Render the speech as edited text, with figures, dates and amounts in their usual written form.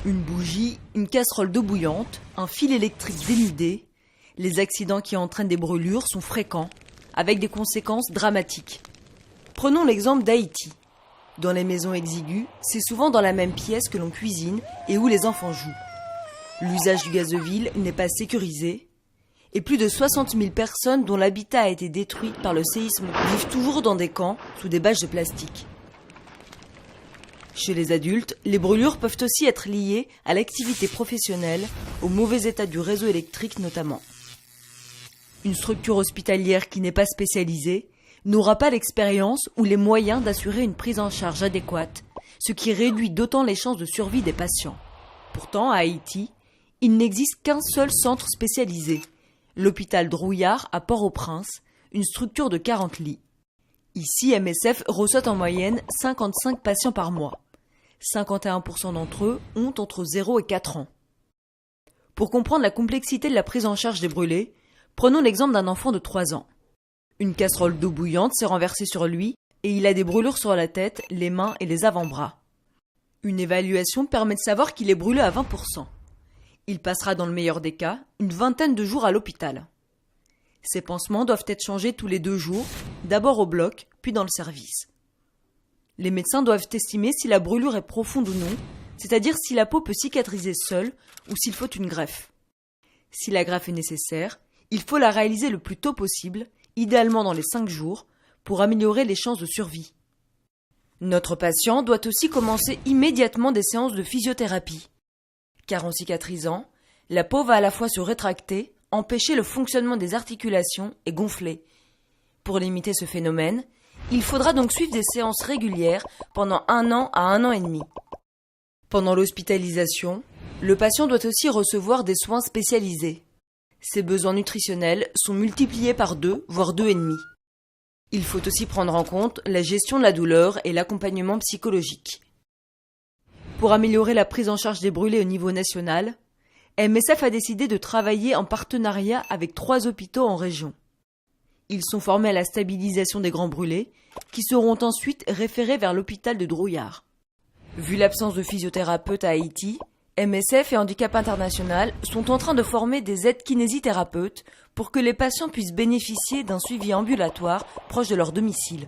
Une bougie, une casserole d'eau bouillante, un fil électrique dénudé, les accidents qui entraînent des brûlures sont fréquents, avec des conséquences dramatiques. Prenons l'exemple d'Haïti. Dans les maisons exiguës, c'est souvent dans la même pièce que l'on cuisine et où les enfants jouent. L'usage du gazeville n'est pas sécurisé et plus de 60 000 personnes dont l'habitat a été détruit par le séisme vivent toujours dans des camps sous des bâches de plastique. Chez les adultes, les brûlures peuvent aussi être liées à l'activité professionnelle, au mauvais état du réseau électrique notamment. Une structure hospitalière qui n'est pas spécialisée n'aura pas l'expérience ou les moyens d'assurer une prise en charge adéquate, ce qui réduit d'autant les chances de survie des patients. Pourtant, à Haïti, il n'existe qu'un seul centre spécialisé, l'hôpital Drouillard à Port-au-Prince, une structure de 40 lits. Ici, MSF reçoit en moyenne 55 patients par mois. 51% d'entre eux ont entre 0 et 4 ans. Pour comprendre la complexité de la prise en charge des brûlés, prenons l'exemple d'un enfant de 3 ans. Une casserole d'eau bouillante s'est renversée sur lui et il a des brûlures sur la tête, les mains et les avant-bras. Une évaluation permet de savoir qu'il est brûlé à 20%. Il passera dans le meilleur des cas une vingtaine de jours à l'hôpital. Ces pansements doivent être changés tous les 2 jours, d'abord au bloc, puis dans le service. Les médecins doivent estimer si la brûlure est profonde ou non, c'est-à-dire si la peau peut cicatriser seule ou s'il faut une greffe. Si la greffe est nécessaire, il faut la réaliser le plus tôt possible, idéalement dans les 5 jours, pour améliorer les chances de survie. Notre patient doit aussi commencer immédiatement des séances de physiothérapie. Car en cicatrisant, la peau va à la fois se rétracter, empêcher le fonctionnement des articulations et gonfler. Pour limiter ce phénomène, il faudra donc suivre des séances régulières pendant 1 an à 1 an et demi. Pendant l'hospitalisation, le patient doit aussi recevoir des soins spécialisés. Ses besoins nutritionnels sont multipliés par 2, voire 2,5. Il faut aussi prendre en compte la gestion de la douleur et l'accompagnement psychologique. Pour améliorer la prise en charge des brûlés au niveau national, MSF a décidé de travailler en partenariat avec 3 hôpitaux en région. Ils sont formés à la stabilisation des grands brûlés, qui seront ensuite référés vers l'hôpital de Drouillard. Vu l'absence de physiothérapeutes à Haïti, MSF et Handicap International sont en train de former des aides-kinésithérapeutes pour que les patients puissent bénéficier d'un suivi ambulatoire proche de leur domicile.